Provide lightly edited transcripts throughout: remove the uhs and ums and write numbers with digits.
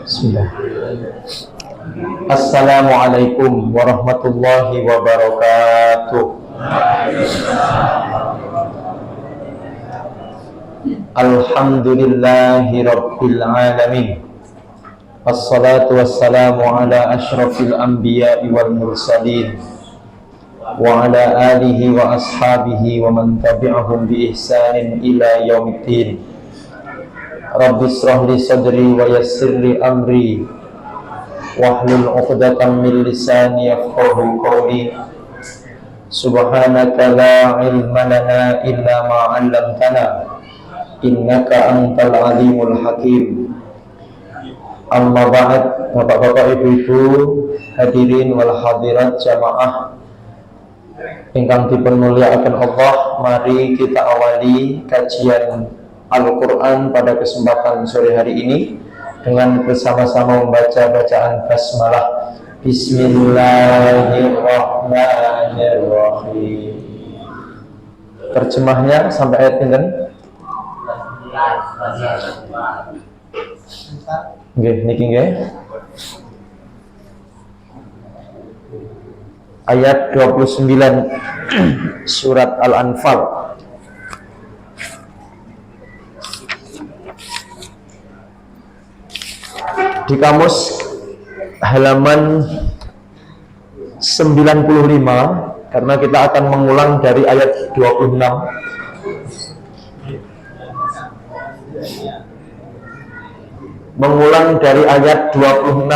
Bismillah. Assalamualaikum warahmatullahi wabarakatuh. Alhamdulillahi rabbil alamin. Assalatu wassalamu ala ashrafil anbiya'i wal mursalin wa ala alihi wa ashabihi wa man tabi'ahum bi ihsanin ila yaumiddin. Rabbi israh li sadri wa yassir li amri wahlul 'uqdatam min lisani yafqahu qawli. Subhanaka la ilma lana illa ma 'allamtana innaka antal alimul hakim. Amma ba'd, Bapak-bapak, Ibu-ibu, hadirin wal hadirat jamaah ingkang dipun mulyakaken Allah, mari kita awali kajian Al-Quran pada kesempatan sore hari ini dengan bersama-sama membaca bacaan basmalah. Bismillahirrahmanirrahim. Terjemahnya sampai ayat pinten? Nggih, niki nggih. Ayat 29 surat Al-Anfal. Di kamus halaman 95, karena kita akan mengulang dari ayat 26. Mengulang dari ayat 26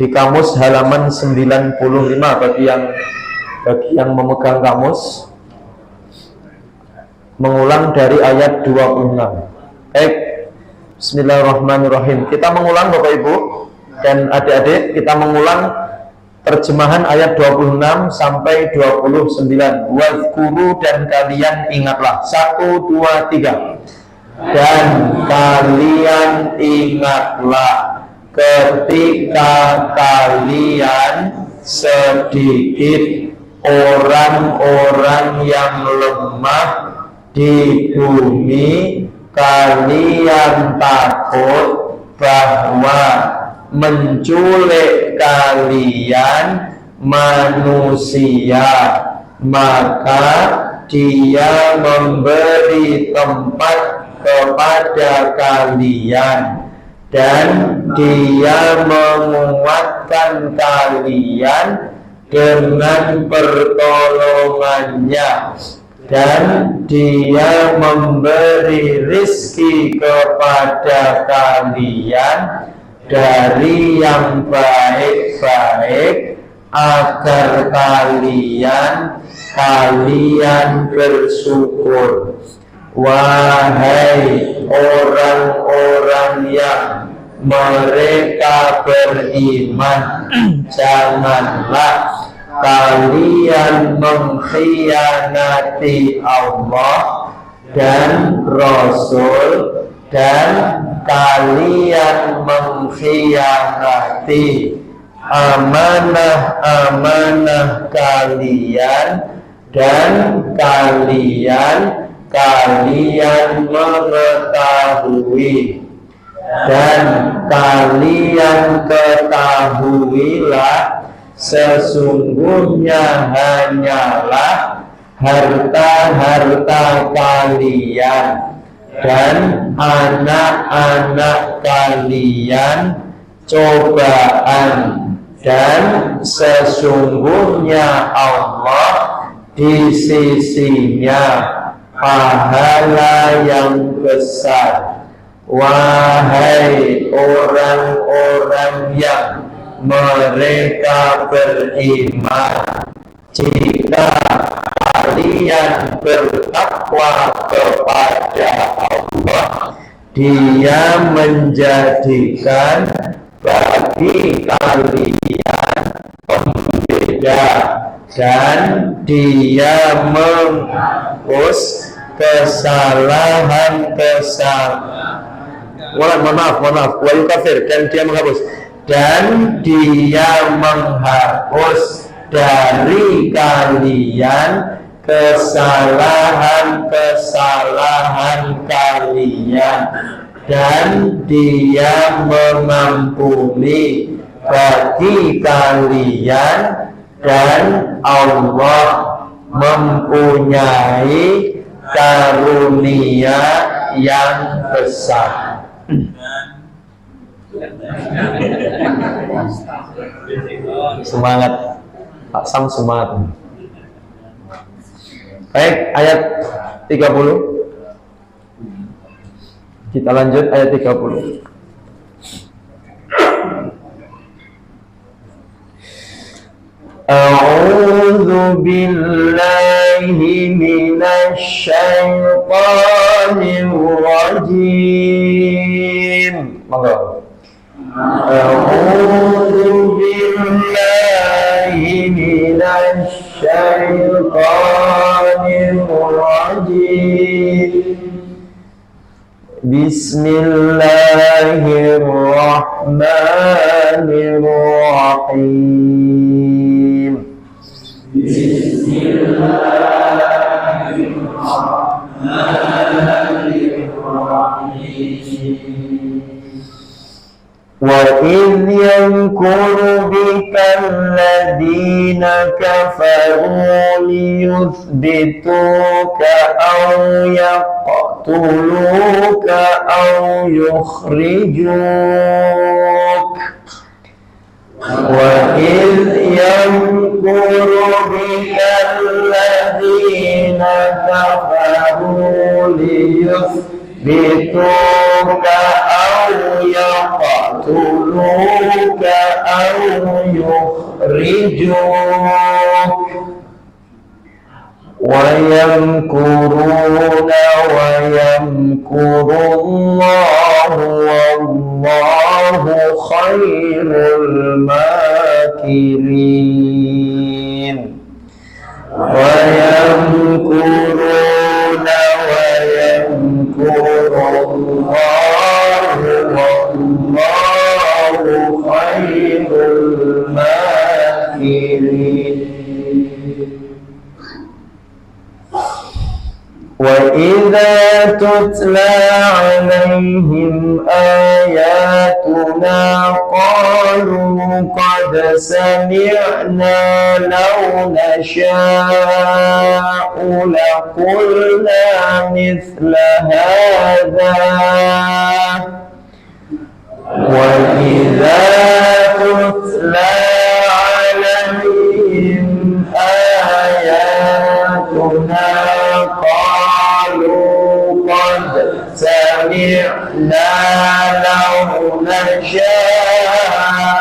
di kamus halaman 95 bagi yang memegang kamus. Mengulang dari ayat 26. Baik, bismillahirrahmanirrahim. Kita mengulang Bapak Ibu dan adik-adik, kita mengulang terjemahan ayat 26 sampai 29. Wazkuru, dan kalian ingatlah. 1, 2, 3. Dan kalian ingatlah ketika kalian sedikit orang-orang yang lemah di bumi, kalian takut bahwa menculik kalian manusia, maka Dia memberi tempat kepada kalian dan Dia menguatkan kalian dengan pertolongannya, dan Dia memberi rizki kepada kalian dari yang baik-baik agar kalian bersyukur. Wahai orang-orang yang mereka beriman, janganlah kalian mengkhianati Allah dan Rasul, dan kalian mengkhianati amanah-amanah kalian, dan kalian mengetahui, dan kalian ketahuilah sesungguhnya hanyalah harta-harta kalian dan anak-anak kalian cobaan, dan sesungguhnya Allah di sisinya pahala yang besar. Wahai orang-orang yang mereka beriman, jika kalian bertakwa kepada Allah, Dia menjadikan bagi kalian pembeda, dan Dia menghapus kesalahan dan Dia menghapus, dan Dia menghapus dari kalian kesalahan-kesalahan kalian, dan Dia mengampuni bagi kalian, dan Allah mempunyai karunia yang besar. Semangat Pak Sam, semangat. Baik, ayat 30. Kita lanjut ayat 30. A'udzu billahi minasy syaithanir rajim. Monggo. A'udzu billahi minasy syaitanir rajim. Bismillahirrahmanirrahim. Wa idh yamkuru bika alladhina kafaru liyuthbituka aw yaqtuluka aw yukhrijuk. Wa idh yamkuru bika alladhina kafaru liyuthbituka aw yaqtuluka aw yukhrijuk. Wa yamkuruna wa yamkurullahu wallahu khairul makirin. Wa yamkuruna wa yamkurullahu wallahu khairul makirin. وَإِذَا تُتْلَى عَلَيْهِمْ آيَاتُنَا قَالُوا قَدْ سَمِعْنَا لَوْ نَشَاءُ لَقُلْنَا مِثْلَ هَذَا. وَإِذَا تُتْلَى عَلَيْهِمْ آيَاتُنَا سمعنا لو نشاء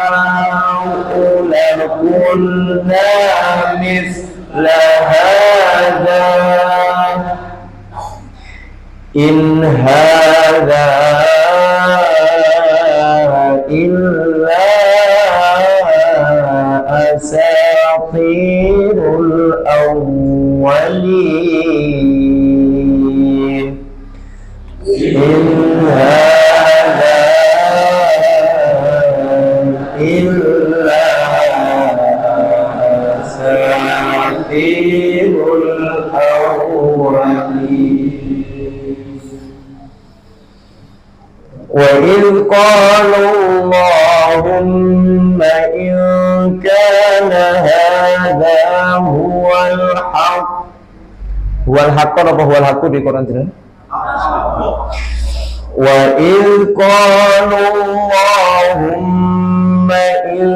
لقلنا مثل هذا إن هذا إلا أساطير الأولين إن هذا إلا أساطير الأولين. وإذ قالوا اللهم إن كان هذا هو الحق. Huwa al-haqq apa huwa al-haqq di Quran jelas? وَإِذْ قَالُوا اللَّهُمَّ إِنْ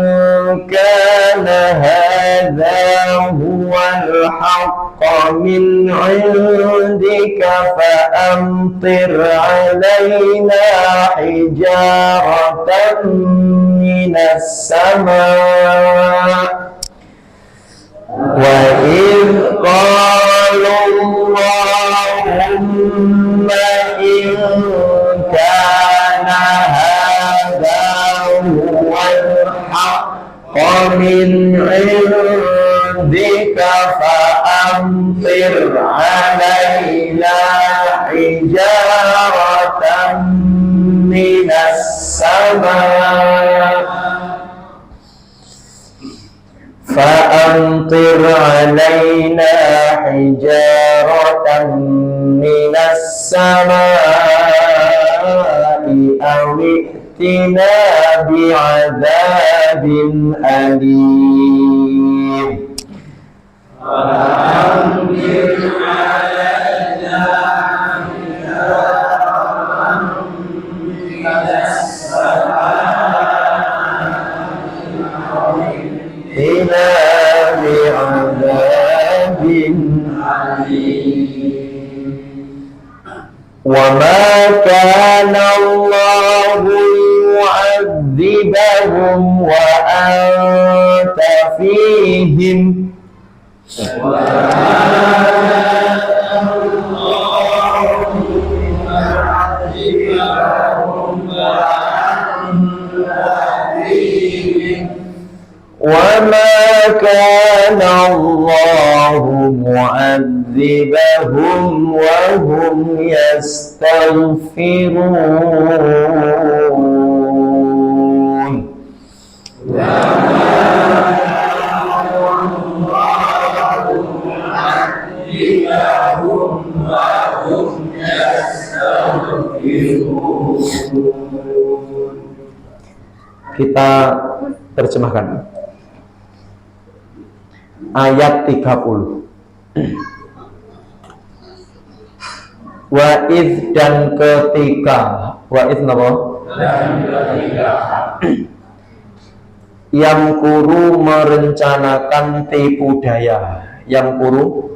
كَانَ هَذَا هُوَ الْحَقَّ مِنْ عِنْدِكَ فَأَمْطِرْ عَلَيْنَا حِجَارَةً مِنَ السَّمَاءِ. وَإِذْ قَالُوا اللَّهُمَّ إِنْ كَانَ هَذَا هُوَ الْحَقَّ مِنْ عِنْدِكَ فَأَمْطِرْ عَلَيْنَا حِجَارَةً مِنَ السَّمَاءِ. فَأَمْطِرْ amtir alaina hijaratan minas samai awi'tina bi'adzabin alim. Amtir alaina hijaratan minas ila bi'adzabin alim. Wa ma kana Allahu yu'adzibahum wa anta fihim wa ma kana Allahu yu'adzibahum wa anta fihim وَمَا كَانَ اللَّهُ مُعَذِّبَهُمْ وَهُمْ يَسْتَغْفِرُونَ Kita terjemahkan ayat 30. Wa'idh dan ketika. Wa'idh napa? Dan ketika. Yang kuru merencanakan tipu daya. Yang kuru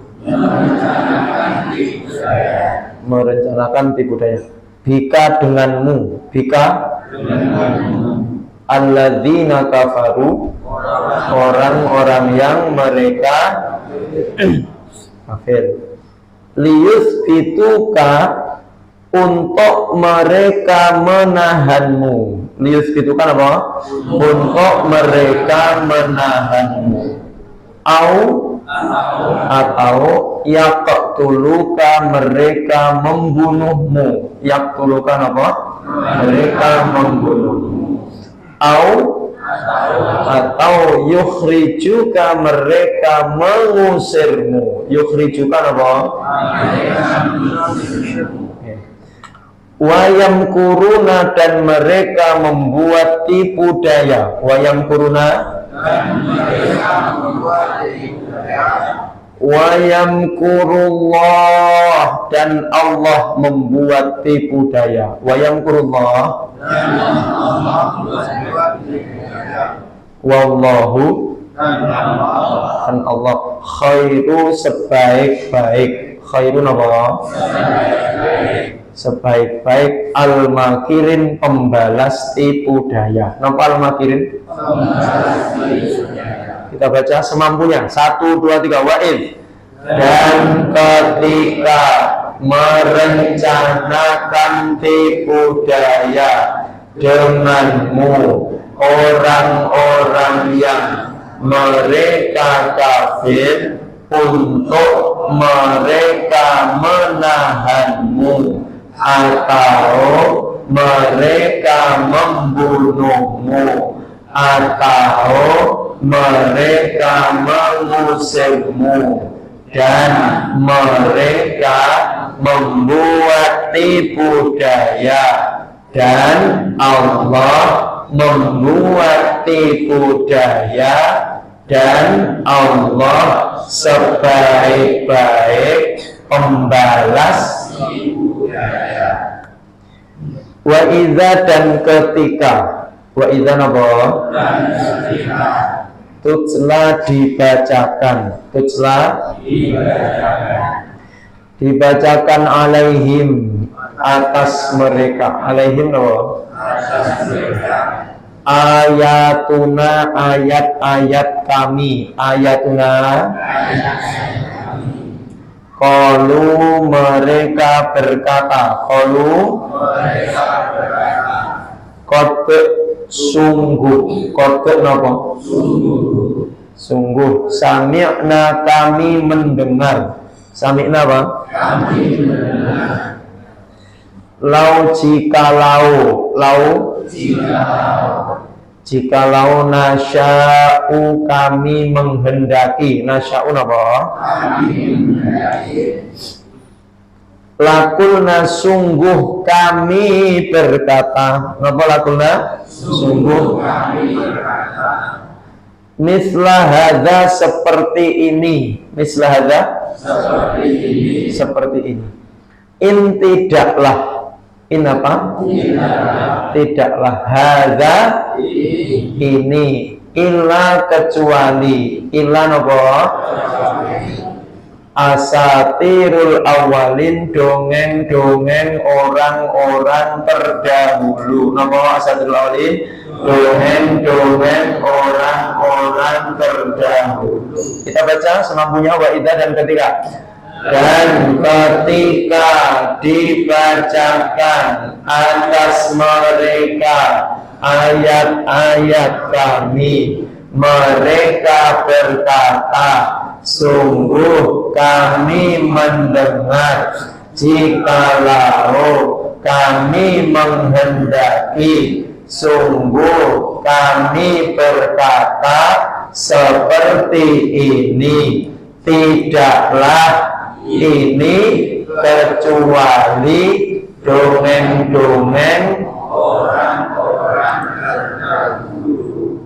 merencanakan tipu daya. Bika denganmu. Bika denganmu. Alladzina kafaru, orang-orang yang mereka kafir. Liyusbituka, untuk mereka menahanmu. Liyusbituka apa? Untuk mereka menahanmu. Atau yaqtuluka, mereka membunuhmu. Yaqtuluka apa? Mereka membunuhmu. Atau yukhrijuka, mereka mengusirmu. Yukhrijuka apa? Wayam kuruna, dan mereka membuat tipu daya. Wayam kuruna, wayam kurullah, dan Allah membuat tipu daya. Wayam kurullah, wallahu, dan Allah khairu, sebaik-baik. Khairun apa? Sebaik-baik al-makirin, pembalas tipu daya. Nampak al-makirin? Kita baca semampunya. 1, 2, 3. Wa'id. Dan ketika merencanakan tipu daya denganmu orang-orang yang mereka kafir, untuk mereka menahanmu atau mereka membunuhmu atau mereka mengusirmu, dan mereka membuat tipu daya, dan Allah membuat tipu daya, dan Allah sebaik-baik pembalas tipu daya. Wa idza, dan ketika. Wa idza napa? Dan ketika. Tutsla, dibacakan. Tutsla, dibacakan alaihim, atas mereka. Alaihim napa? Atas mereka. Ayatuna, ayat-ayat kami. Ayatuna, qalu, mereka berkata. Qalu, mereka berkata. Qad, sungguh. Qad napa? Sungguh. Sungguh. Sami'na, kami mendengar. Sami'na apa? Kami mendengar. Lau, jikalau. Lau, jikalau. Jikalau nasya'u kami menghendaki. Nasya'u apa? Lakulna sungguh kami berkata. Apa lakulna? Sungguh kami berkata. Mislah hadza seperti ini. Mislah hadza seperti ini. Seperti ini. In tidaklah. In apa? Tidaklah hadza ini illa kecuali illa apa? Asatirul awalin dongeng-dongeng orang-orang terdahulu. Napa asatirul awalin? Dongeng-dongeng orang-orang terdahulu. Kita baca semampunya wa idza dan ketika. Dan ketika dibacakan atas mereka ayat-ayat kami, mereka berkata, sungguh kami mendengar, jikalau kami menghendaki, sungguh kami berkata seperti ini, tidaklah ini kecuali dongeng-dongeng orang-orang terdahulu.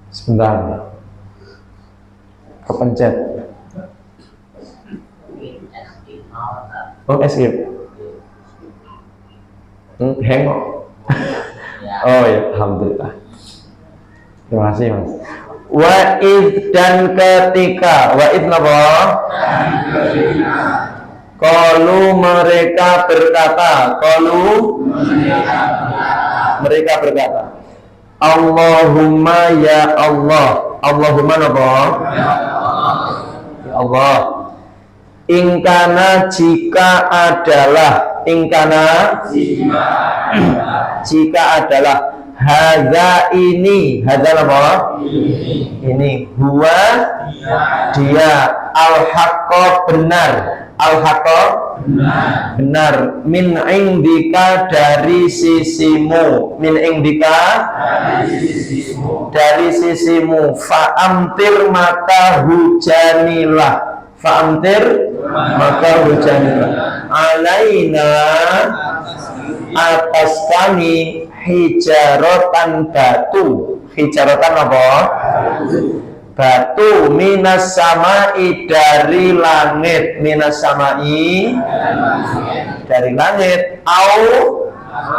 Sebentar, kepencet. Oh, escape. Hang. Oh ya, alhamdulillah. Terima kasih mas. Wa'id dan ketika. Wa'id napa? Qalu mereka berkata. Qalu mereka berkata. Allahumma ya Allah. Allahumma napa? Ya Allah. Ingkana jika adalah. Ingkana jika adalah. Hadza ini. Hadza apa? Ini huwa dia al-haqqa benar. Al-haqqa benar. Min indika dari sisimu. Min indika dari sisimu. Fa'amtir maka hujanilah. Fa'amtir maka hujanilah. Alaina atas kami hijarotan batu. Hijarotan apa? Batu minas samai dari langit. Minas samai dari langit.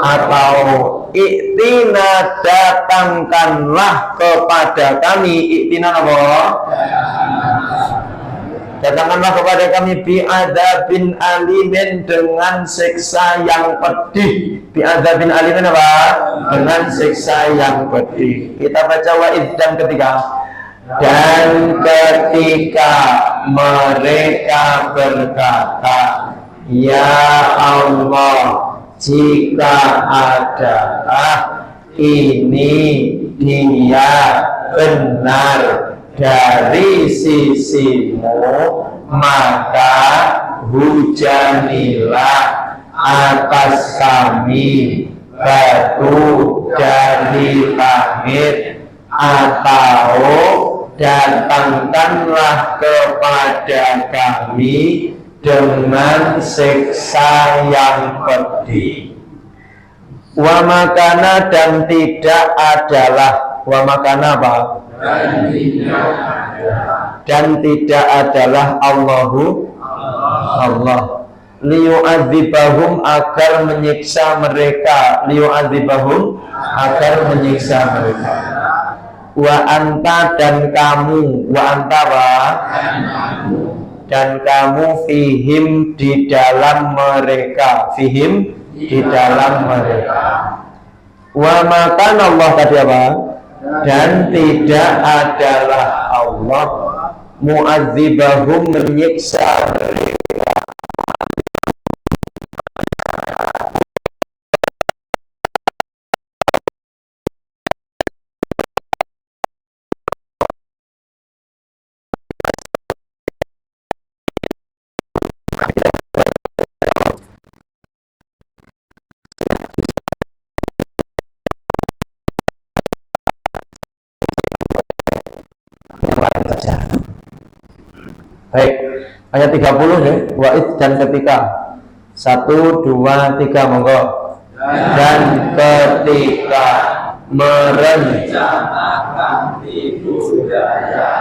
Atau iktina datangkanlah kepada kami. Iktina apa? Datangkanlah kepada kami bi'adzabin alimin dengan siksa yang pedih. Bi'adzabin alimin apa? Dengan siksa yang pedih. Kita baca wa'id dan ketika. Dan ketika mereka berkata, ya Allah, jika adalah ini dia benar dari sisimu, maka hujanilah atas kami batu dari langit, atau datangkanlah kepada kami dengan siksa yang pedih. Wa makana dan tidak adalah. Wa makana apa? Dan tidak adalah Allahu Allah liyu'adzibahum agar menyiksa mereka. Liyu'adzibahum agar menyiksa mereka. Wa anta dan kamu. Wa anta wa dan kamu fihim di dalam mereka. Fihim di dalam mereka. Wa makan Allah tadi apa? Dan tidak adalah Allah mu'adzibahum menyiksa mereka. Baik, ayat 30 ya. Wa'id dan ketika. 1, 2, 3, monggo. Dan ketika merencanakan tipu daya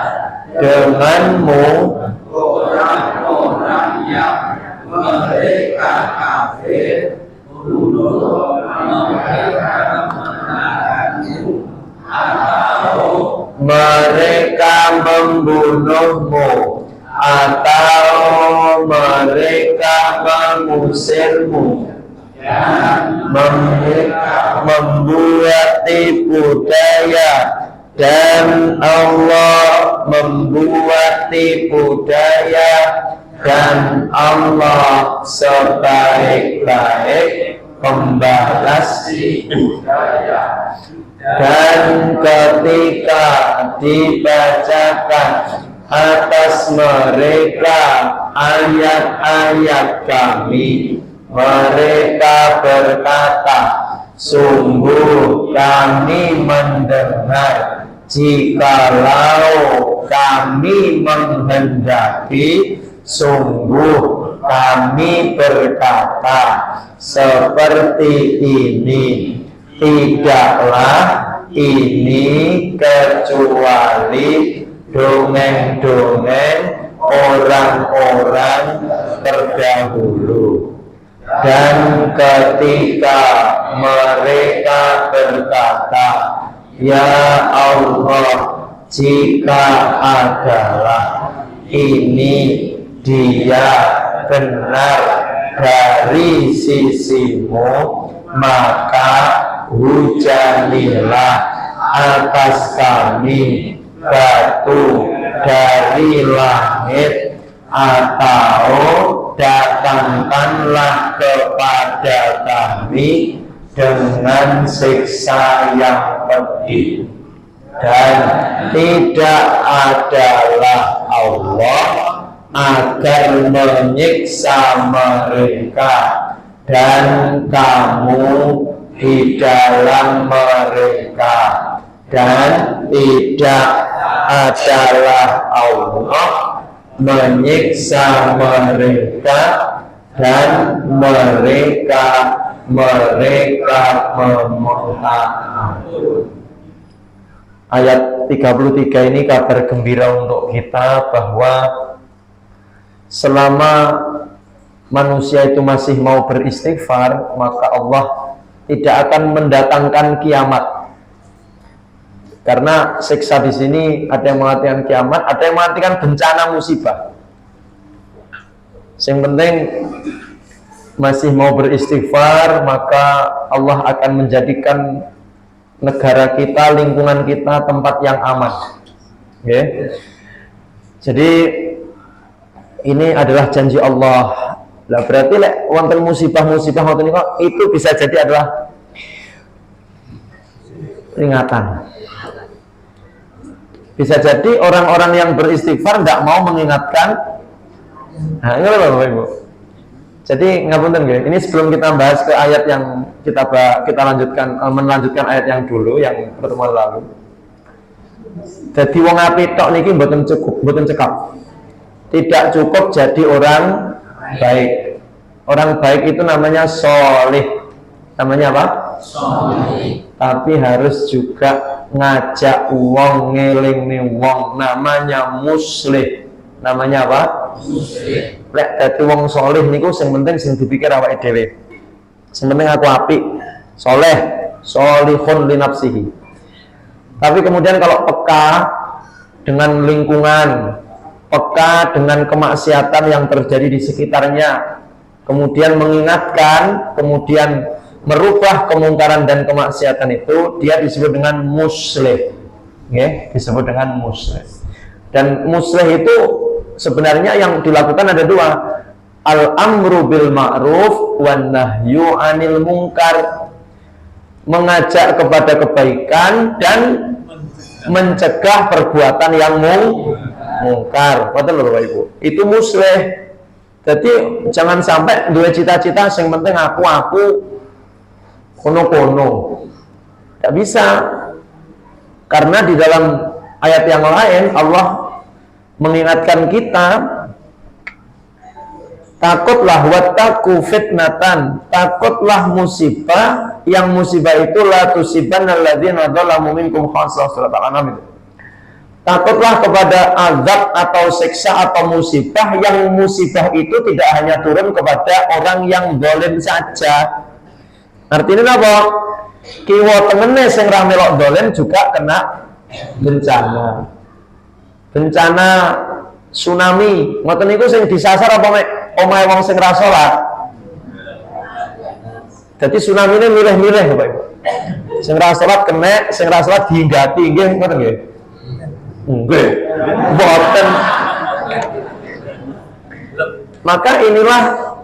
denganmu orang-orang yang mereka kafir untuk mereka menahanmu atau mereka membunuhmu atau mereka mengusirmu dan mereka membuat tipu daya dan Allah membuat tipu daya dan Allah sebaik-baik pembalas tipu daya. Dan ketika dibacakan atas mereka ayat-ayat kami, mereka berkata, sungguh kami mendengar, jikalau kami menghendaki, sungguh kami berkata seperti ini. Tidaklah ini kecuali dongeng-dongeng orang-orang terdahulu. Dan ketika mereka berkata, ya Allah, jika adalah ini dia benar dari sisimu, maka hujanilah atas kami batu dari langit, atau datangkanlah kepada kami dengan siksa yang pedih. Dan tidak adalah Allah agar menyiksa mereka dan kamu di dalam mereka, dan tidak adalah Allah menyiksa mereka dan mereka memohon ampun. Ayat 33 ini kabar gembira untuk kita bahwa selama manusia itu masih mau beristighfar, maka Allah tidak akan mendatangkan kiamat. Karena siksa di sini ada yang mengartikan kiamat, ada yang mengartikan bencana musibah. Yang penting masih mau beristighfar, maka Allah akan menjadikan negara kita, lingkungan kita tempat yang aman. Okay. Jadi ini adalah janji Allah. Lah berarti wonten musibah-musibah ngoten niku itu bisa jadi adalah peringatan. Bisa jadi orang-orang yang beristighfar tidak mau mengingatkan. Nah, ini loh Bapak Ibu. Jadi ngapunten nggih. Ini sebelum kita bahas ke ayat yang kita melanjutkan ayat yang dulu yang pertemuan lalu. Jadi wong apik tok niki mboten cukup, mboten cekap. Tidak cukup jadi orang baik. Orang baik itu namanya sholih. Namanya apa? Sholih. Tapi harus juga ngajak wong, ngelingni wong. Namanya muslih. Namanya apa? Muslih. Lek dadi wong sholih niku sing penting sing dipikir awake dhewe. Sing penting aku apik, soleh, sholihun li nafsihi. Tapi kemudian kalau peka dengan lingkungan, peka dengan kemaksiatan yang terjadi di sekitarnya, kemudian mengingatkan, kemudian merubah kemungkaran dan kemaksiatan itu, dia disebut dengan muslih. Okay? Disebut dengan muslih. Dan muslih itu sebenarnya yang dilakukan ada dua, al-amru bil ma'ruf wan nahyu 'anil munkar. Mengajak kepada kebaikan dan mencegah perbuatan yang mungkar. Betul lho Bapak Ibu. Itu muslih. Jadi jangan sampai dua cita-cita yang penting aku kono-kono. Tidak bisa. Karena di dalam ayat yang lain Allah mengingatkan kita Takutlah wattaqu fitnatan, takutlah musibah, yang musibah itu la tusibanna alladziina dzalamu minkum khassah, surat Al-An'am itu. Takutlah kepada azab atau siksa atau musibah, yang musibah itu tidak hanya turun kepada orang yang zalim saja. Artinya apa? Kiwa temene sing ra melok zalim juga kena bencana. Bencana tsunami, ngoten niku sing disasar apa mek omahe wong sing ra salat. Dadi tsunami ini milih-milih Bapak Ibu. Sing ra salat kena, sing ra salat dihinggati nggih ngoten nggih. Nggih. Mboten. Maka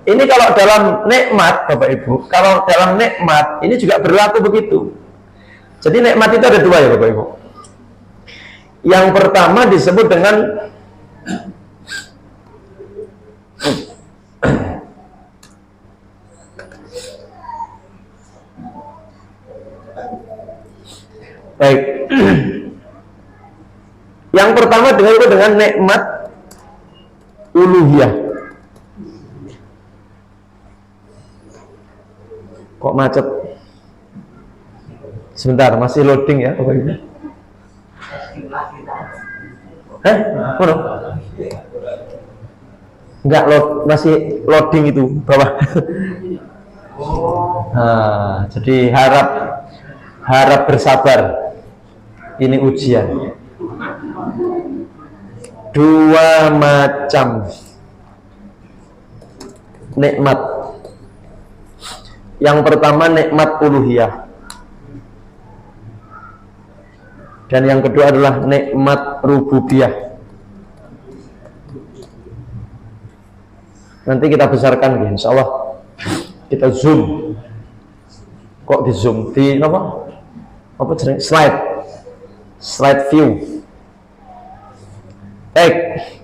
ini kalau dalam nikmat Bapak Ibu, kalau dalam nikmat ini juga berlaku begitu. Jadi nikmat itu ada dua ya Bapak Ibu. Yang pertama disebut dengan baik. Yang pertama disebut dengan nikmat uluhiyah. Kok macet? Sebentar, masih loading ya Bapak Ibu. Mana? Enggak, masih loading itu bawah. Nah, jadi harap bersabar. Ini ujian. Dua macam nikmat. Yang pertama nikmat uluhiyah, dan yang kedua adalah nikmat rububiyah. Nanti kita besarkan ya, insya Allah. Kita zoom. Kok di zoom? Di apa slide view. Baik,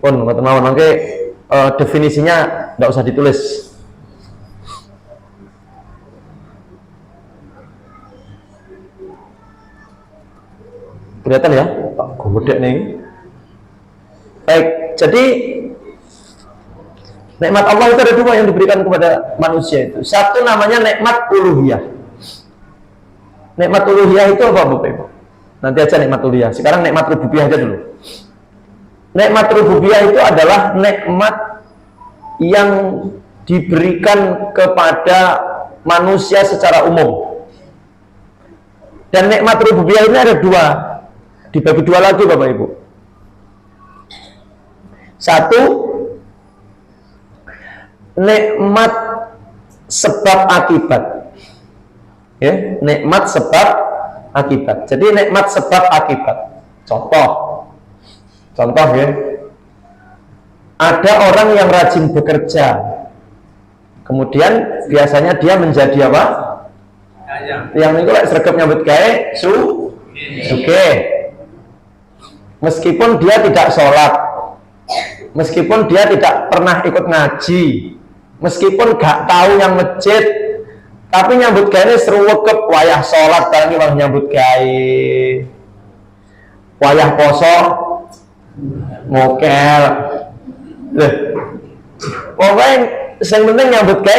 pun teman-teman nanti definisinya tidak usah ditulis. Kelihatan ya? Pak gede nih. Baik, jadi nikmat Allah itu ada dua yang diberikan kepada manusia itu. Satu namanya nikmat uluhiyah. Nikmat uluhiyah itu apa Bapak Ibu? Nanti aja nikmat uluhiyah. Sekarang nikmat rububiyah aja dulu. Nikmat rububiyah itu adalah nikmat yang diberikan kepada manusia secara umum. Dan nikmat rububiyah ini ada dua, dibagi dua lagi Bapak Ibu. Satu, nikmat sebab akibat. Ya, nikmat sebab akibat. Jadi nikmat sebab akibat. Contoh ya. Ada orang yang rajin bekerja. Kemudian biasanya dia menjadi apa? Yang itu sergap nyambut gawe suge. Meskipun dia tidak sholat, meskipun dia tidak pernah ikut ngaji, meskipun gak tahu yang masjid, tapi nyambut gawe seru wekep, wayah sholat barang wayah nyambut gawe, wayah poso ngokel. Loh, pokoknya yang penting nyambut gawe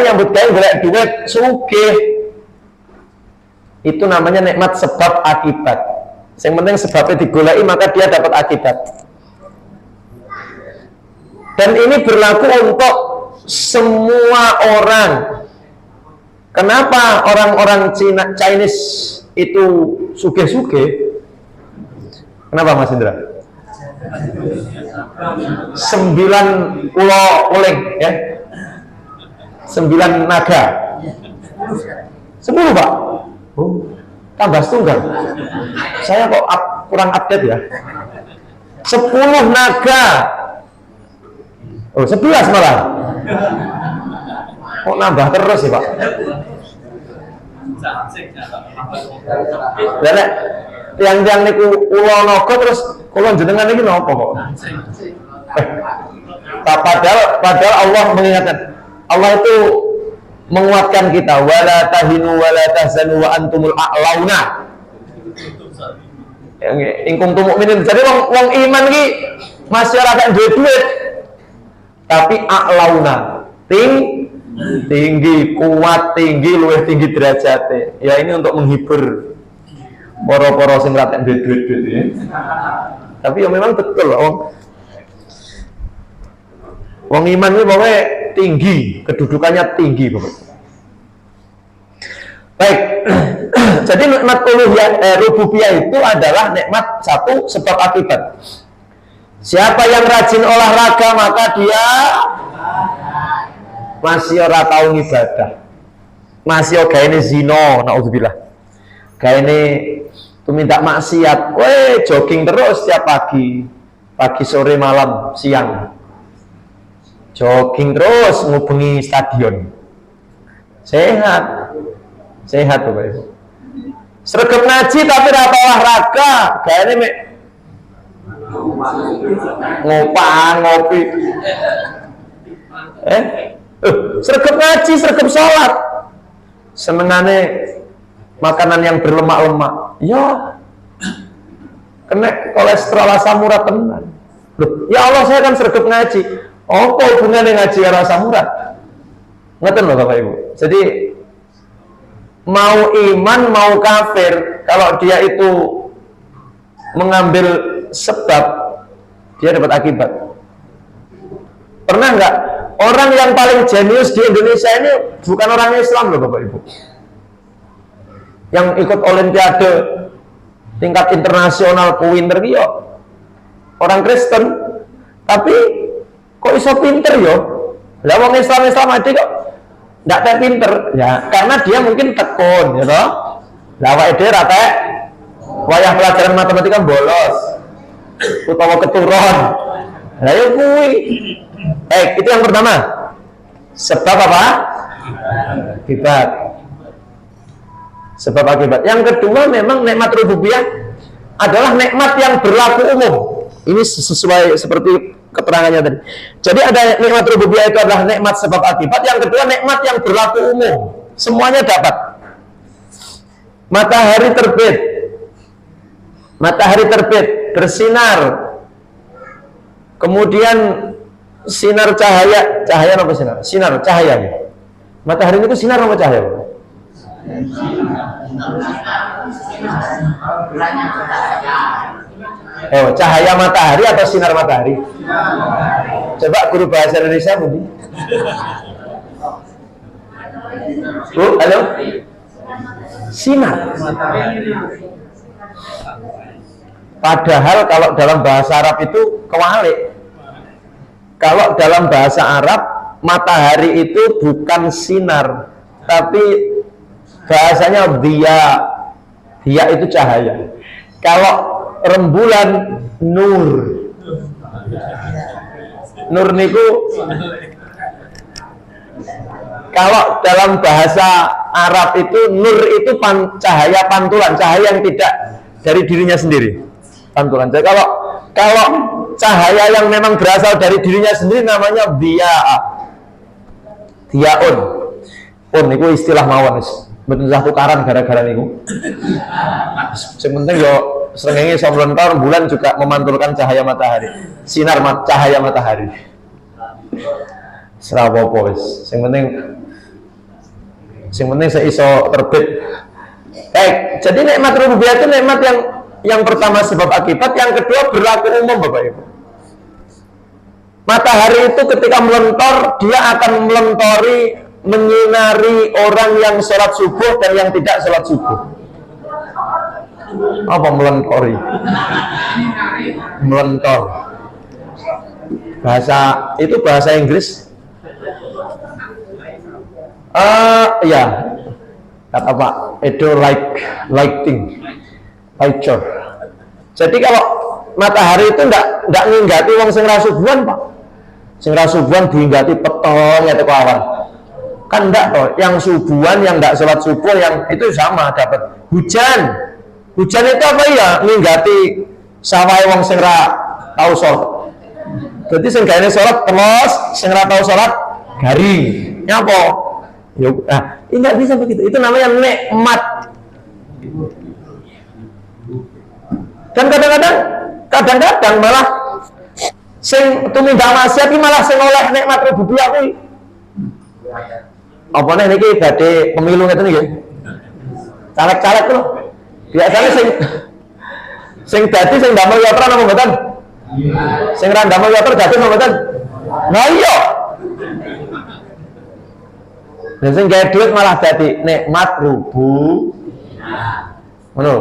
golek duit sugih. Itu namanya nikmat sebab akibat. Yang penting sebabnya digoleki maka dia dapat akibat. Dan ini berlaku untuk semua orang. Kenapa orang-orang Chinese itu sugih-sugih? Kenapa Mas Indra? 9 pulau uling ya. 9 naga. 10 Pak. Oh, tambah setunggal. Saya kok kurang update ya. 10 naga. Oh, 11 malah. Kok nambah terus ya Pak? Dan tiang-tiang niku ulo naga terus kula jenengan iki napa kok? Padahal Allah mengingatkan. Allah itu menguatkan kita, wala tahinu wala tahzanu wa antumul a'launa. In kuntum mukminin. Jadi wong iman iki masyarakat duwe duit tapi a'launa. tinggi, kuat, tinggi, luwih tinggi derajatnya. Ya ini untuk menghibur poro-poro sing ratek duit ya. Tapi ya memang betul wong iman ini pokoknya tinggi, kedudukannya tinggi pokoknya. Baik. Jadi nikmat rububiyah itu adalah nikmat satu sebab akibat. Siapa yang rajin olahraga maka dia masih ora tau ibadah. Masih gaene zina, naudzubillah. Gaene tumindak maksiat. Weh, jogging terus setiap pagi. Pagi, sore, malam, siang. Jogging terus ngubengi stadion. Sehat. Sehat Bapak Ibu. Sregep ngaji tapi ora olahraga, gaene mek ngopi. Sregep ngaji, sregep sholat, senengane makanan yang berlemak-lemak, ya kena kolesterol asam urat tenan. Loh, ya Allah saya kan sregep ngaji. Apa hubungannya ngaji karo asam urat? Ngoten lho Bapak Ibu. Jadi mau iman mau kafir, kalau dia itu mengambil sebab, dia dapat akibat. Pernah nggak orang yang paling jenius di Indonesia ini bukan orang Islam loh Bapak Ibu, yang ikut olimpiade tingkat internasional pinter yo orang Kristen, tapi kok iso pinter yo? Lah wong Islam aja kok nggak teh pinter ya, karena dia mungkin tekun ya toh. Lah awake dhewe ra teh wayah pelajaran matematika bolos utawa keturun. Lah yo kuwi. Baik, itu yang pertama. Sebab apa? Akibat. Sebab akibat. Yang kedua memang nikmat rububiyah adalah nikmat yang berlaku umum. Ini sesuai seperti keterangannya tadi. Jadi ada nikmat rububiyah itu adalah nikmat sebab akibat. Yang kedua nikmat yang berlaku umum. Semuanya dapat. Matahari terbit, bersinar. Kemudian sinar cahaya apa sinar? Sinar cahaya. Matahari itu sinar apa cahaya? Cahaya matahari atau sinar matahari? Coba guru bahasa Indonesia Budi. Bu, halo? Sinar. Padahal kalau dalam bahasa Arab itu kewalik. Kalau dalam bahasa Arab matahari itu bukan sinar, tapi bahasanya dia itu cahaya. Kalau rembulan nur niku, kalau dalam bahasa Arab itu nur itu cahaya pantulan, cahaya yang tidak dari dirinya sendiri, pantulan. Jadi kalau cahaya yang memang berasal dari dirinya sendiri namanya diaun. Niku istilah mawon betul tukaran gara-gara niku. Sementing yo srengenge iso mlentar, bulan juga memantulkan cahaya matahari. Sinar cahaya matahari. Serawopo wis. Sing penting saya iso terbit. Baik, jadi nikmat rububiyah itu nikmat yang pertama sebab akibat, yang kedua berlaku umum Bapak Ibu. Matahari itu ketika melentor, dia akan melentori, menyinari orang yang sholat subuh dan yang tidak sholat subuh. Apa melentori? Melentor. Itu bahasa Inggris. Ya, kata Pak Edo lighting. Jadi kalau matahari itu enggak nginggati wong sing ra subuhan, Pak. Sing ra subuhan diinggati petong ya teko awan. Kan enggak toh, yang subuhan yang enggak sholat subuh yang itu sama dapat hujan. Hujan itu apa ya? Nginggati sawahe wong sing ra tau sholat. Jadi sing gaene sholat terus, sing ra tau sholat garing. Nyapa? Ya, ini enggak bisa begitu. Itu namanya nikmat. Dan kadang-kadang malah sing tumindak maksiat iki malah sing oleh nikmat rububiyah kuwi. Apa nih niki badhe pemilu ngeten nggih? Caleg-caleg lho. Biasane sing dadi sing damel yatra napa mboten? Sing ra damel yatra dadi napa mboten? Nah iya. Dan sing gawe duit malah dadi nikmat rubu. Ngono.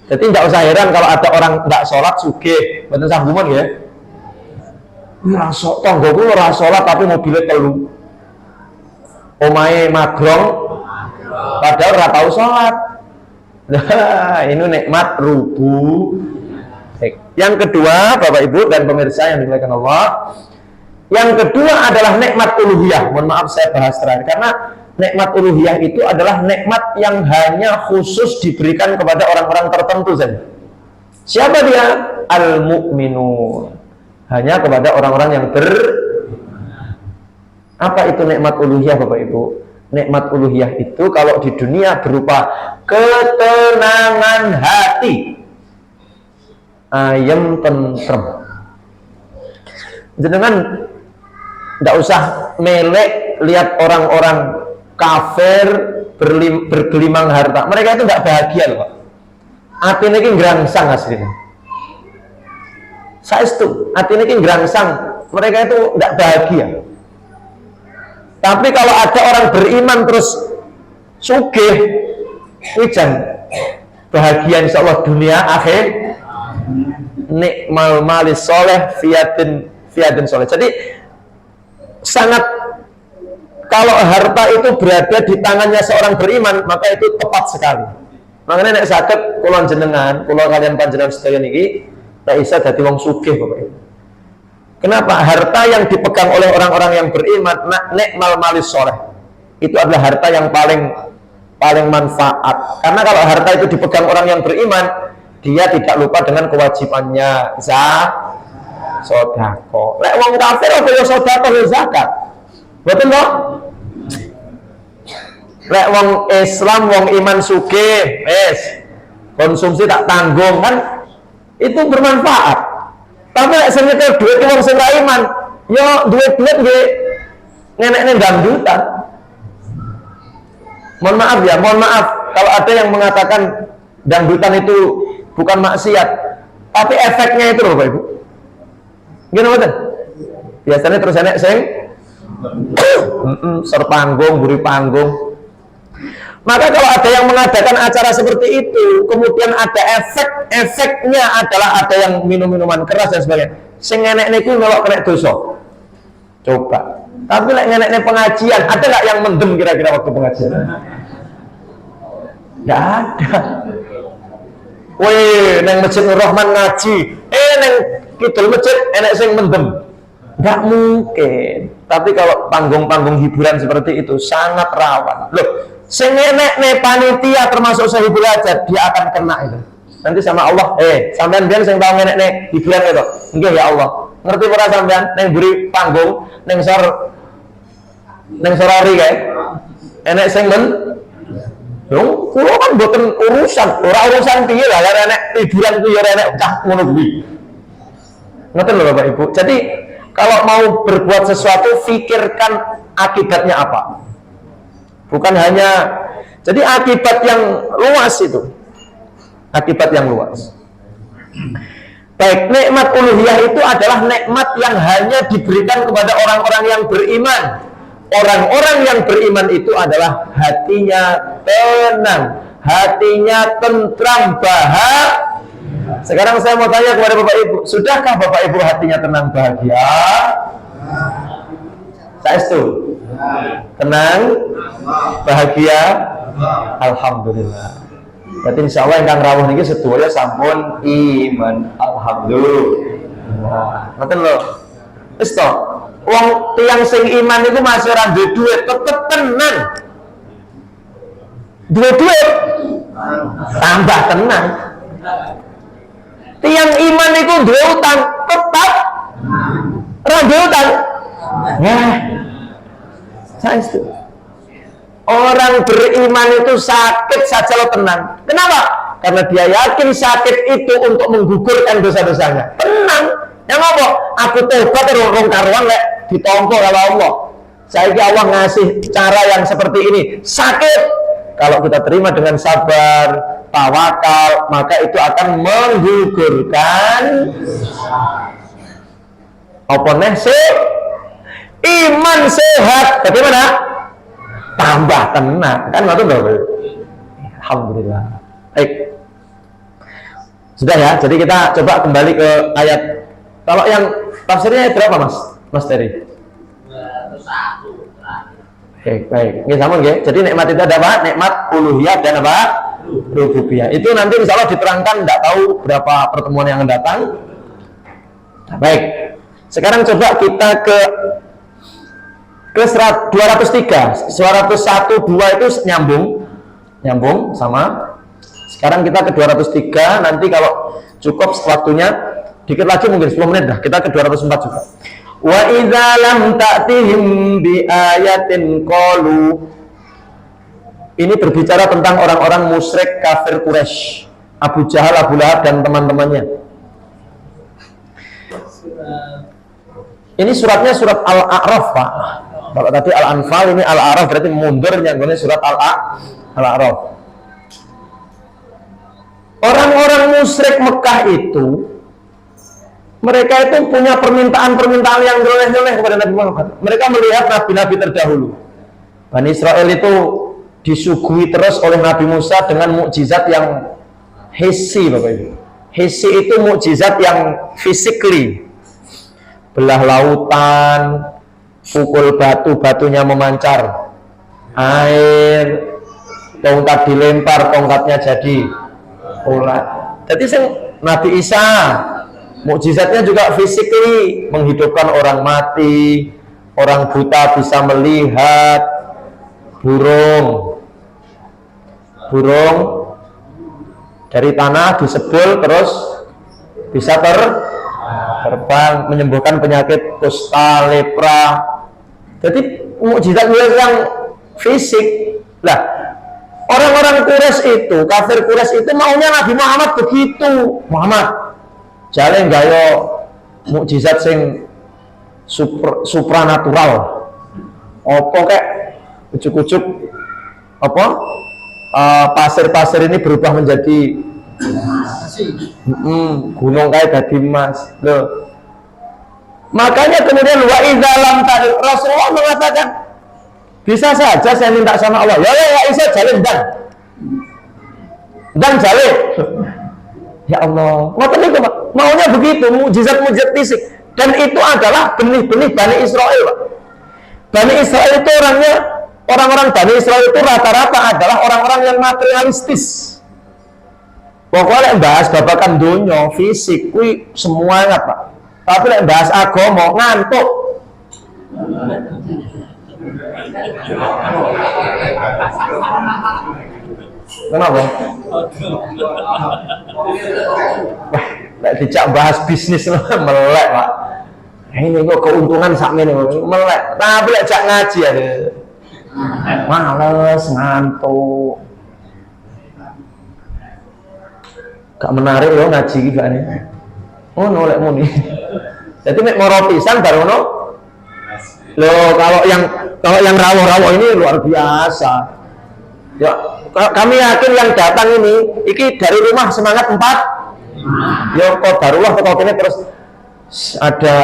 Jadi tidak usah heran kalau ada orang tidak sholat sugih, mboten sambungan ya. Ora sok tanggoku ora sholat tapi mobilnya telu. Omahe magrong padahal ora tau sholat. Nah, ini nikmat rubu. Yang kedua, Bapak Ibu dan pemirsa yang dimuliakan Allah, yang kedua adalah nikmat uluhiyah. Mohon maaf saya bahas terakhir karena nikmat uluhiyah itu adalah nikmat yang hanya khusus diberikan kepada orang-orang tertentu saja. Siapa dia? Al-mu'minun. Hanya kepada orang-orang yang Apa itu nikmat uluhiyah Bapak Ibu? Nikmat uluhiyah itu kalau di dunia berupa ketenangan hati, ayem tentrem. Jenengan tidak usah melek lihat orang-orang kafir bergelimang harta. Mereka itu tidak bahagia loh Pak. Atine iki ngrangsang aslinya. Saestu, atine iki ngrangsang. Mereka itu tidak bahagia. Tapi kalau ada orang beriman terus sugih, wijan bahagia insya Allah dunia akhir. Nikmal malis soleh fiatin soleh. Jadi sangat, kalau harta itu berada di tangannya seorang beriman maka itu tepat sekali. Makanya nek saged kula jenengan, kula kalian panjenengan sedaya niki tak isa dadi wong sugih Bapak Ibu. Kenapa? Harta yang dipegang oleh orang-orang yang beriman, nikmal malis soleh, itu adalah harta yang paling manfaat. Karena kalau harta itu dipegang orang yang beriman, dia tidak lupa dengan kewajibannya sodako. Lek wong kafir apa ya sodako ya zakat. Betul toh? Lek wong Islam, wong iman sugih, konsumsi tak tanggung kan, itu bermanfaat. Tapi lek sing nyekel duit wong sing ra iman, yo duit-duit nggih nenekne dangdutan. Mohon maaf kalau ada yang mengatakan dangdutan itu bukan maksiat, tapi efeknya itu loh Bapak Ibu. Gini betul? Biasanya terus enek sing ser panggung, buri panggung. Maka kalau ada yang mengadakan acara seperti itu, kemudian ada efeknya adalah ada yang minum-minuman keras dan sebagainya. Sing enek niku melok kena dosa. Coba. Tapi lek ngenekne pengajian, ada nggak yang mendem kira-kira waktu pengajian? Nggak ada. Wih, neng Masjid Nur Rahman ngaji, neng kidul masjid enek sing mendem. Nggak mungkin. Tapi kalau panggung-panggung hiburan seperti itu sangat rawan. Loh, sing enek panitia termasuk sahibul hajat, dia akan kena itu. Nanti sama Allah, sampean biyen sing tau ngenekne hiburan itu. Nggih ya Allah. Ngerti ora sampean neng buri panggung, neng sorori kae. Enek sing Dong, kulo kan boten urusan piye lah, enek hiburan ku ya enek cah ngono kuwi. Ngoten lho Bapak Ibu. Jadi kalau mau berbuat sesuatu, pikirkan akibatnya apa. Bukan hanya, jadi akibat yang luas itu. Akibat yang luas. Baik, nikmat uluhiyah itu adalah nikmat yang hanya diberikan kepada orang-orang yang beriman. Orang-orang yang beriman itu adalah hatinya tenang, hatinya tentram, bahagia. Sekarang saya mau tanya kepada Bapak Ibu, sudahkah Bapak Ibu hatinya tenang, bahagia? Saestu? Tenang, bahagia? Alhamdulillah. Berarti insya Allah yang rawuh niki sedaya sampun iman. Alhamdulillah. Ngoten lho. Wis to. Wong tiyang sing iman itu masih ora duwe duit, tetep tenang. Duwe duit tambah tenang. Tiyang iman itu duwe utang, tetap ora duwe utang. Saestu. Orang beriman itu sakit saja lo tenang. Kenapa? Karena dia yakin sakit itu untuk menggugurkan dosa-dosanya. Tenang. Yang apa? Aku tobat rong karuan lek ditompo kalau Allah. Saiki Allah ngasih cara yang seperti ini. Sakit, kalau kita terima dengan sabar, tawakal, maka itu akan menggugurkan apa sih? Iman sehat. Bagaimana? Tambah tenang. Kan waktu Bapak. Alhamdulillah. Baik. Sudah ya. Jadi kita coba kembali ke ayat. Kalau yang tafsirnya berapa, Mas? Mas Terry? 101. Baik. Ini sama nggih. Jadi nikmat itu ada apa? Nikmat uluhiyah dan apa? Rububiyah. Itu nanti insya Allah diterangkan, tidak tahu berapa pertemuan yang akan datang. Nah, baik. Sekarang coba kita ke 203. 201, 2 itu nyambung sama. Sekarang kita ke 203. Nanti kalau cukup waktunya dikit lagi mungkin 10 menit dah. Kita ke 204 juga. Wa idza lam ta'tihim bi ayatin qalu. Ini berbicara tentang orang-orang musyrik kafir Quraisy, Abu Jahal, Abu Lahab dan teman-temannya. Ini suratnya surat Al-A'raf, Pak. Kalau tadi Al-Anfal, ini Al-A'raf, berarti mundur yang ini surat Al-A'raf. Orang-orang musyrik Mekah itu, mereka itu punya permintaan-permintaan yang nyeleneh kepada Nabi Muhammad. Mereka melihat nabi-nabi terdahulu. Bani Israel itu disuguhi terus oleh Nabi Musa dengan mukjizat yang hissi, Bapak Ibu. Hissi itu mukjizat yang physically. Belah lautan, pukul batu, batunya memancar. Air, tongkat dilempar, tongkatnya jadi ulat. Jadi Nabi Isa mukjizatnya juga physically, menghidupkan orang mati, orang buta bisa melihat, burung dari tanah disebul terus bisa terbang, menyembuhkan penyakit kusta, lepra. Jadi mukjizat yang fisik. Lah, orang-orang Quraisy itu, kafir Quraisy itu maunya Nabi Muhammad begitu. Muhammad jale gayo mukjizat sing supranatural. Apa kek ujuk-ujuk apa pasir-pasir ini berubah menjadi gunung kayak dadi emas. Loh. Makanya kemudian wa idza lam ta'il, Rasulullah mengatakan bisa saja saya minta sama Allah. Ya Isa jalin dan jalin. Ya Allah, maunya begitu, mujizat-mujizat fisik. Dan itu adalah benih-benih Bani Israel, Pak. Bani Israel itu orang-orang Bani Israel itu rata-rata adalah orang-orang yang materialistis. Pokoknya bahas babakan dunia, fisik, kui semuanya, Pak. Tapi lek bahas agama ngantuk. Kenapa? Wah, tidak bahas bisnis melek, Pak. Ini kok keuntungan sakmene melek. Tapi lek jak ngaji ya. Males, ngantuk. Gak menarik loh ngaji iki gak nih. Oh, nolek muni. Jadi mek moro pisan baru ono. Loh, kalau yang rawuh-rawuh ini luar biasa. Ya, kami yakin yang datang ini dari rumah semangat 4. Ya kok darulah kok ini terus ada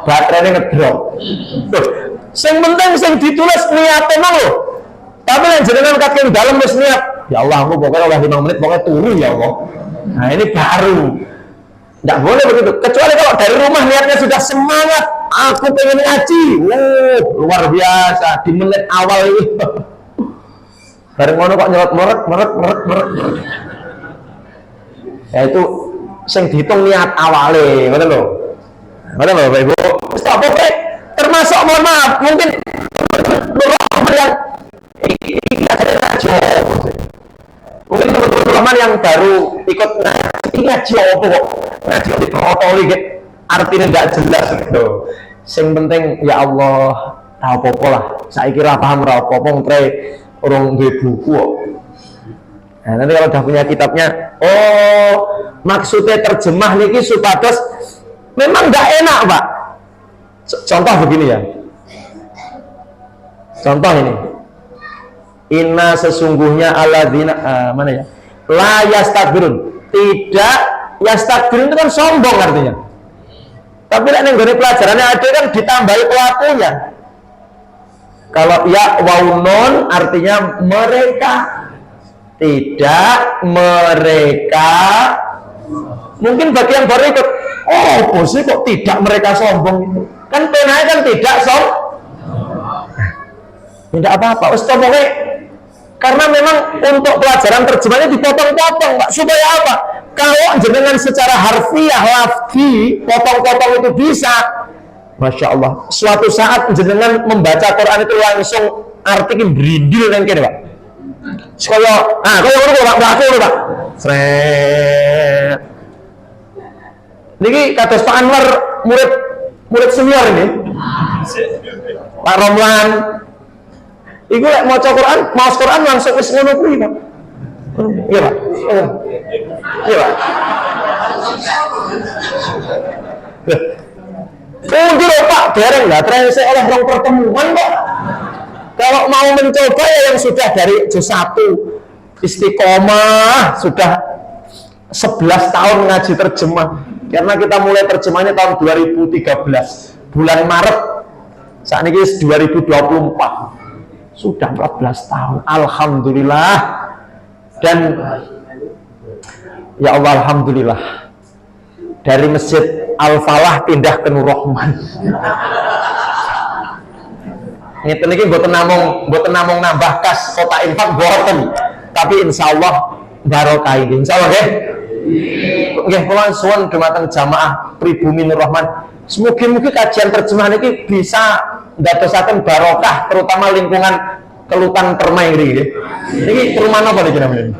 baterainya ngedrop. Loh, sing penting sing ditulis niate nang lho. Tapi yang jenengan kakek dalam wis niat. Ya Allah, aku pokoknya oleh 5 menit pokoknya turu ya Allah. Nah, ini baru. Tidak boleh begitu. Kecuali kalau dari rumah niatnya sudah semangat. Aku pengen ngaji. Luar biasa. Di menit awal ini. Bareng ngono kok nyelot meret. Ya itu sing dihitung niat awale, ngono lho. Ngono lho, Bapak Ibu. Wis apa termasuk mohon maaf, mungkin yang ini ada aja. Mungkin teman-teman yang baru ikut ngaji apa kok? Ngaji di protokol gitu. Artinya nggak jelas gitu. Yang penting ya Allah, tahu apa-apa lah. Saya kira paham apa-apa, orang duwe buku kok. Nah, nanti kalau udah punya kitabnya, maksudnya terjemah niki supados memang nggak enak, Pak. Contoh begini ya. Contoh ini. Inna sesungguhnya alladzina mana ya? La yastakbirun. Tidak yastakbirun itu kan sombong artinya. Tapi nek ning gone pelajarannya ada kan ditambahi pelakunya. Kalau ya waunun artinya mereka. Tidak mereka. Mungkin bagi yang baru ikut, oh bosnya kok tidak mereka sombong itu. Kan penanya kan tidak tidak apa-apa. Pokoknya karena memang untuk pelajaran terjemahnya dipotong-potong, Pak. Supaya apa? Kalau jenengan secara harfiah, lafzi, potong-potong itu bisa, Masya Allah. Suatu saat jenengan membaca Quran itu langsung artinya berindil kan kira, Pak. Kaya ngono Pak, mlaku lho Pak. Sret. Niki kados Pak Anwar murid senior ini. Pak Romlan. Iku lek maca Quran, maos Quran langsung wis ngono kuwi, Pak. Iya, Pak. Iya, Pak. Undi lho Pak, dereng lah terese oleh rong pertemuan kok. Kalau mau mencoba ya yang sudah dari juz 1 istiqomah, sudah 11 tahun ngaji terjemah. Karena kita mulai terjemahnya tahun 2013, bulan Maret. Saat ini 2024. Sudah 14 tahun. Alhamdulillah. Dan ya Allah alhamdulillah. Dari Masjid Al-Falah pindah ke Nur Rahman. Ngeten iki mboten namung nambah kas kota infak boten, tapi insyaallah barokah iki. Insyaallah nggih. Nggih kula suwun dumateng jamaah pribumi Nur Rahman. Mugi-mugi kajian terjemahan iki bisa ndadosaken barokah terutama lingkungan Kelutan Permai nggih. Niki perumahan apa niki namanya?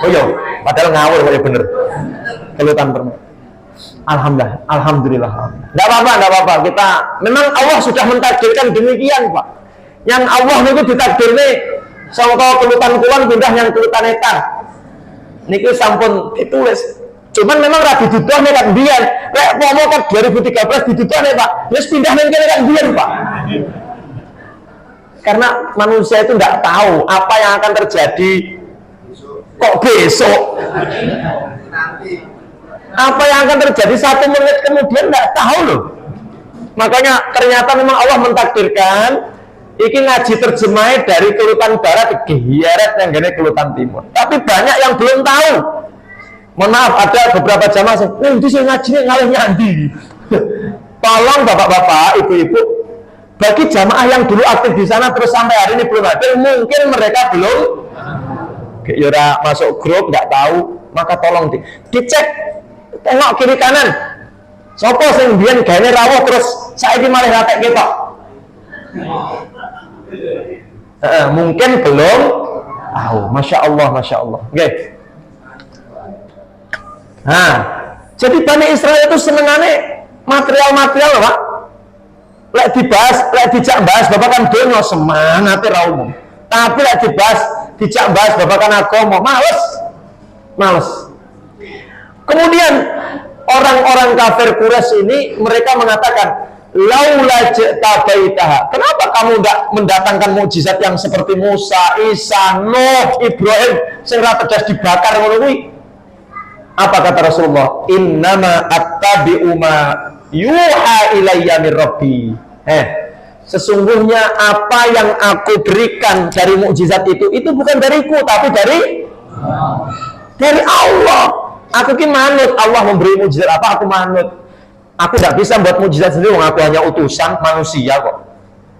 Oh iya, padahal ngawur kaya bener. Kelutan Permai. Alhamdulillah. Enggak apa-apa. Kita memang Allah sudah mentakdirkan demikian, Pak. Yang Allah niku ditakdirne sangka Kelutan Kulon pindah yang Kelutan Etan. Niki sampun ditulis. Cuman memang ra didudohne kan biyen. Lek pomo kan 2013 didudohne, Pak. Wis pindah nang kene kan biyen, Pak. Karena manusia itu enggak tahu apa yang akan terjadi kok besok. Apa yang akan terjadi 1 menit kemudian nggak tahu loh. Makanya ternyata memang Allah mentakdirkan iki ngaji terjemahnya dari Kelutan Barat ke Hiyarat yang gini Kelutan Timur. Tapi banyak yang belum tahu. Mohon maaf, ada beberapa jamaah sih, itu sih ngajinya ngalih nyandi. Tolong bapak-bapak, ibu-ibu, bagi jamaah yang dulu aktif di sana terus sampai hari ini belum hadir, mungkin mereka belum yura masuk grup nggak tahu, maka tolong dicek. Tengok kiri kanan. Sopo sing biyen gawe rawuh terus saiki malah ratek ketok. Mungkin belum tahu. Masya Allah. Oke. Nah, jadi Bani Israel itu senengane material-material, Pak. Lek dibahas, lek dijak bahas babakan donya semangate ra umum. Tapi lek dijak bahas babakan agama, males. Kemudian orang-orang kafir Quraisy ini mereka mengatakan, laula jtabaitaha. Kenapa kamu tidak mendatangkan mukjizat yang seperti Musa, Isa, Nuh, Ibrahim sing ra tegas dibakar ngono kuwi? Apa kata Rasulullah? Innama attabi'u ma yuha ilayya min rabbi. Sesungguhnya apa yang aku berikan dari mukjizat itu bukan dariku tapi dari Allah. Aku ki manut, Allah memberi mujizat apa aku manut. Aku tidak bisa buat mujizat sendiri, aku hanya utusan manusia kok.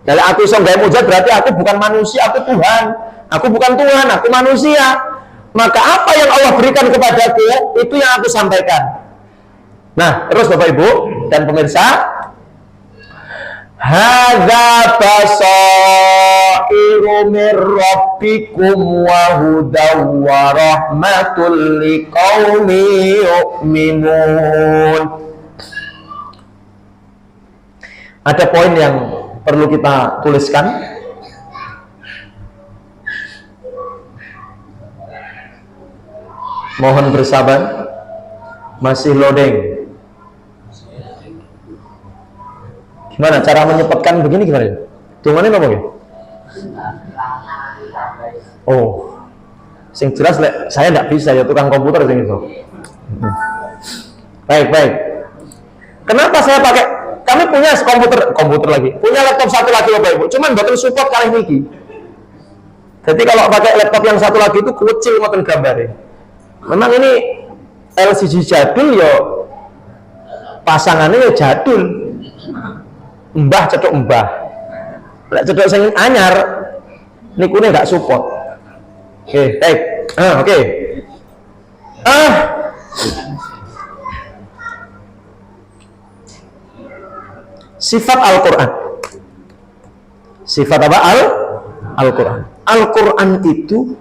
Jadi aku bisa gawe mujizat berarti aku bukan manusia, aku Tuhan. Aku bukan Tuhan, aku manusia. Maka apa yang Allah berikan kepadaku itu yang aku sampaikan. Nah, terus Bapak Ibu dan pemirsa, hadza basairu mir rabbikum wa hudaw wa rahmatul liqaumi yu'minun. Ada poin yang perlu kita tuliskan. Mohon bersabar. Masih loading. Gimana cara menyepetkan begini gimana ya? Hitungannya apa ya? Oh, sing jelas saya nggak bisa ya tukang komputer sing itu. Baik. Kenapa saya pakai? Kami punya komputer lagi, punya laptop satu lagi Bapak Ibu. Cuman betul support kali niki. Jadi kalau pakai laptop yang satu lagi itu kecil ngoten gambarnya. Memang ini LCD jadul ya, pasangannya ya jadul. Mbah cedok mbah. Lek cedok sing anyar nikune nggak support. Oke, baik. Oke. Sifat Al-Quran. Sifat apa? Al-Quran. Al-Quran itu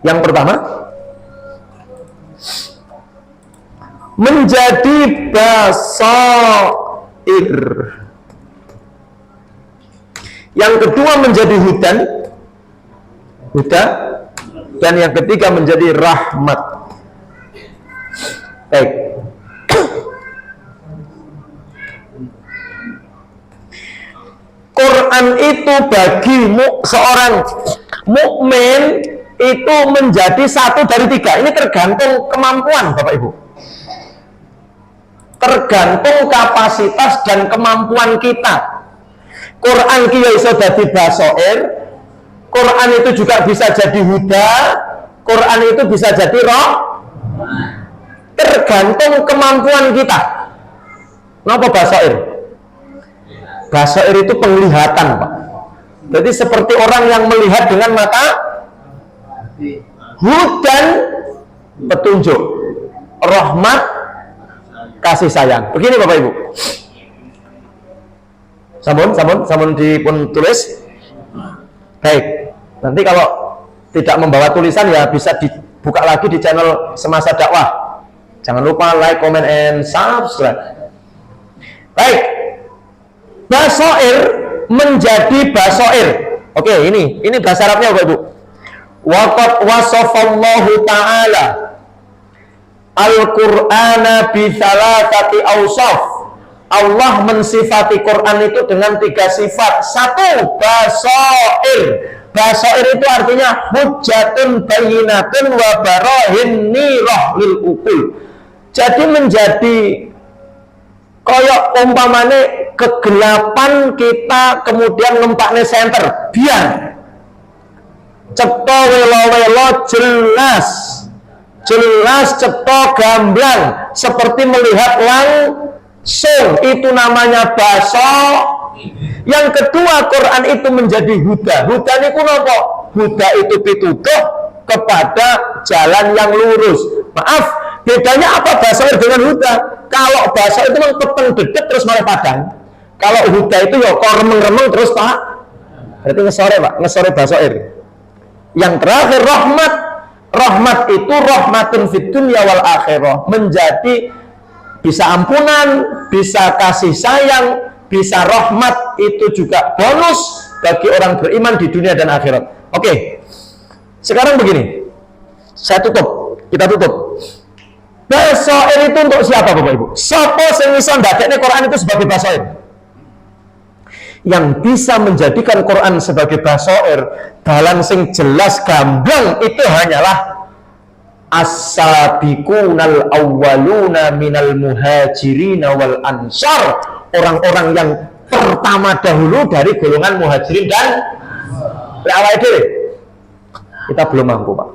yang pertama menjadi basair. Yang kedua menjadi hudan, dan yang ketiga menjadi rahmat. Baik. Quran itu bagi seorang mukmin itu menjadi satu dari tiga. Ini tergantung kemampuan Bapak Ibu. Tergantung kapasitas dan kemampuan kita. Quran ki iso dadi basair, Quran itu juga bisa jadi huda, Quran itu bisa jadi roh. Tergantung kemampuan kita. Kenapa basair? Basair itu penglihatan, Pak. Jadi seperti orang yang melihat dengan mata, hudan petunjuk, rahmat kasih sayang. Begini Bapak Ibu. Sampun dipun tulis. Baik. Nanti kalau tidak membawa tulisan ya bisa dibuka lagi di channel Semasa Dakwah. Jangan lupa like, comment, and subscribe. Baik. Basair menjadi basair. Oke, ini bahasa Arabnya Bapak Ibu. Waqad wasafallahu ta'ala Al-Qur'ana bi thalathati awsaf. Allah mensifati Quran itu dengan 3 sifat. 1, basair. Basair itu artinya hujjatun bayyinatun wa barahin nirah lil uqul. Jadi menjadi koyok umpamane kegelapan kita kemudian ngempakne senter biar cetha welo-welo jelas cetha gamblang seperti melihat langsung, itu namanya basair. Yang kedua, Quran itu menjadi huda. Huda niku napa? Huda itu pituduh kepada jalan yang lurus. Maaf, bedanya apa basair dengan huda? Kalau basair itu memang peteng dedet terus malah padang. Kalau huda itu ya kok remeng-remeng terus Pak. Berarti ngesore Pak, ngesore basair. Yang terakhir rahmat. Rahmat itu rahmatun fid dunya wal akhirah. Menjadi bisa ampunan, bisa kasih sayang, bisa rahmat, itu juga bonus bagi orang beriman di dunia dan akhirat. Oke. Sekarang begini. Kita tutup. Basair itu untuk siapa Bapak Ibu? Sapa sing iso ndadekne Quran itu sebagai basair? Yang bisa menjadikan Quran sebagai basair, dalam sing jelas gamblang itu hanyalah as-sabiqunal awwaluna minal muhajirin wal ansar. Orang-orang yang pertama dahulu dari golongan muhajirin dan awake dhewe. Kita belum mampu, Pak.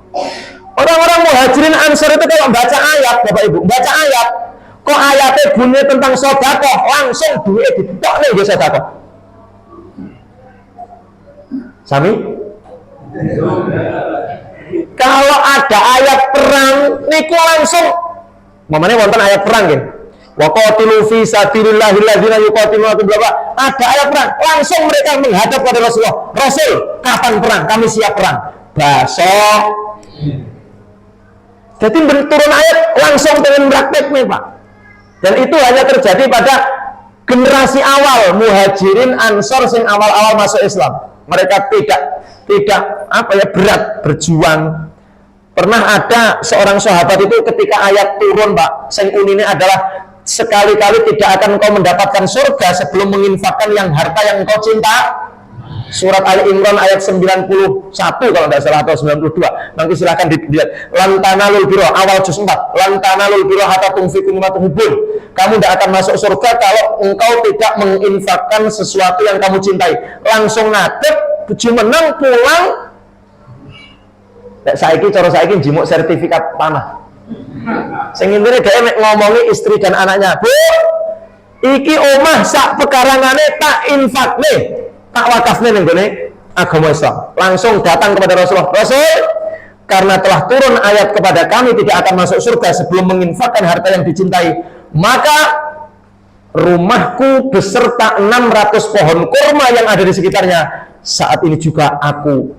Orang-orang muhajirin ansar itu kalau baca ayat, Bapak Ibu, baca ayat, kok ayatnya bunyi tentang sedekah, langsung duit ditokne nggih sedekah. Sami? Kalau ada ayat perang niku langsung mamane wonten ayat perang nggih. Wa qatilu fi sabilillahi alladziina yuqatilunakum berapa? Ada ayat perang, langsung mereka menghadap kepada Rasulullah. Rasul, kapan perang? Kami siap perang. Besok. Jadi turun ayat langsung pengen praktek nih Pak. Dan itu hanya terjadi pada generasi awal muhajirin ansor sing awal-awal masuk Islam. Mereka tidak berat berjuang, Pernah ada seorang sahabat itu ketika ayat turun, Pak, sing unine adalah sekali-kali tidak akan kau mendapatkan surga sebelum menginfakkan yang harta yang kau cinta. Surat Ali Imran ayat 91 kalau tidak salah atau 92. Nanti silahkan dilihat. Lan tanalul birra awal juz 4. Lan tanalul birra hatta tunfiqu mimma tuhibbun. Kamu tidak akan masuk surga kalau engkau tidak menginfakkan sesuatu yang kamu cintai. Langsung ngadep, buju menang pulang. Saiki cara saiki jimuk sertifikat tanah. Sing intine dhek ngomongi istri dan anaknya, "Bu, iki omah sak pekarangane tak infakne. Tak wakafnya nih agama Islam." Langsung datang kepada Rasulullah, "Rasul, karena telah turun ayat kepada kami tidak akan masuk surga sebelum menginfakkan harta yang dicintai, maka rumahku beserta 600 pohon kurma yang ada di sekitarnya saat ini juga aku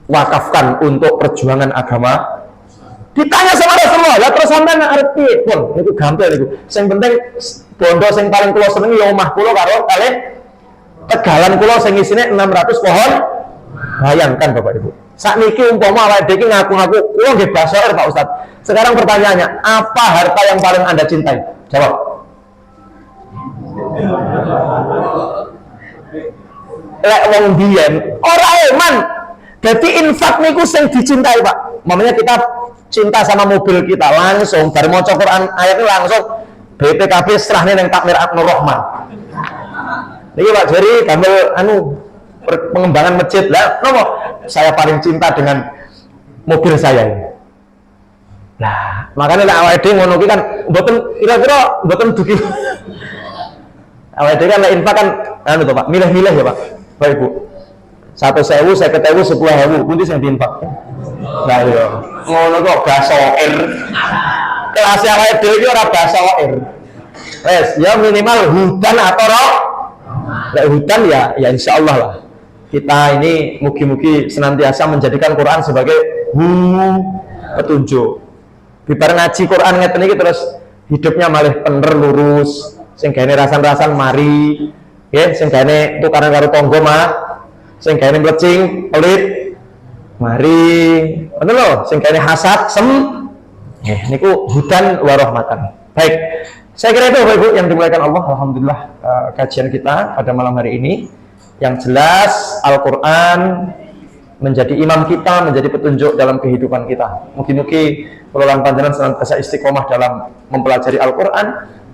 wakafkan untuk perjuangan agama." Ditanya sama Rasulullah, "Lah terus sampean arep pun?" Itu gampang itu. Sing penting bondo sing paling kula senengi ya omah kula karo kalih tegalan kula sing isine 600 pohon. Bayangkan Bapak Ibu. Sakniki umpama awake dhewe ngaku-ngaku kula nggih basair Pak Ustaz. Sekarang pertanyaannya, apa harta yang paling Anda cintai? Jawab. Lek wong biyen ora eman. Dadi infak niku sing dicintai, Pak. Mamanya kita cinta sama mobil kita langsung bar maca Quran ayatnya langsung BPKB serahne ning Takmir Abnur Rahman. Ini Pak Jari gambar pengembangan masjid lah. Nopo saya paling cinta dengan mobil saya ini. Nah, makanya lah awake dhewe ngono ki kan mboten kira-kira mboten dugi. Awake dhewe kan lek infak kan anu to Pak, milih-milih ya Pak. Bapak Ibu. 1.000, 50.000, 10.000, pundi sing diinfak. Lah iya. Ngono kok gasoir. Kelas awake dhewe iki ora gasoir. Wes, ya minimal hutan atau roh. Lek hutan ya insya Allah lah. Kita ini mugi-mugi senantiasa menjadikan Quran sebagai petunjuk. Bibar ngaji Quran ngeten iki terus hidupnya malah bener lurus. Sing gaene rasan-rasan mari, nggih, sing gaene tukaran karo tangga mah, sing gaene mlecing pelit mari. Ngoten lho, sing gaene hasad niku hudan warahmatan. Baik. Saya kira itu Bapak Ibu yang dimuliakan Allah. Alhamdulillah kajian kita pada malam hari ini yang jelas Al-Quran menjadi imam kita, menjadi petunjuk dalam kehidupan kita. Mungkin-mungkin peluang panjenengan senantiasa istiqomah dalam mempelajari Al-Quran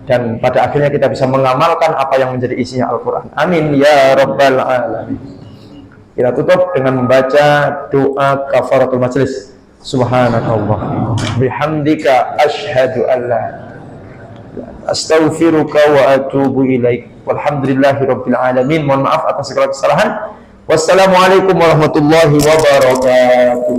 dan pada akhirnya kita bisa mengamalkan apa yang menjadi isinya Al-Quran. Amin ya rabbal alamin. Kita tutup dengan membaca doa kafaratul majlis. Subhanakallah bihamdika asyhadu an la astaghfiruka wa atubu ilaik. Walhamdulillahi rabbil alamin. Mohon maaf atas segala kesalahan. Wassalamualaikum warahmatullahi wabarakatuh.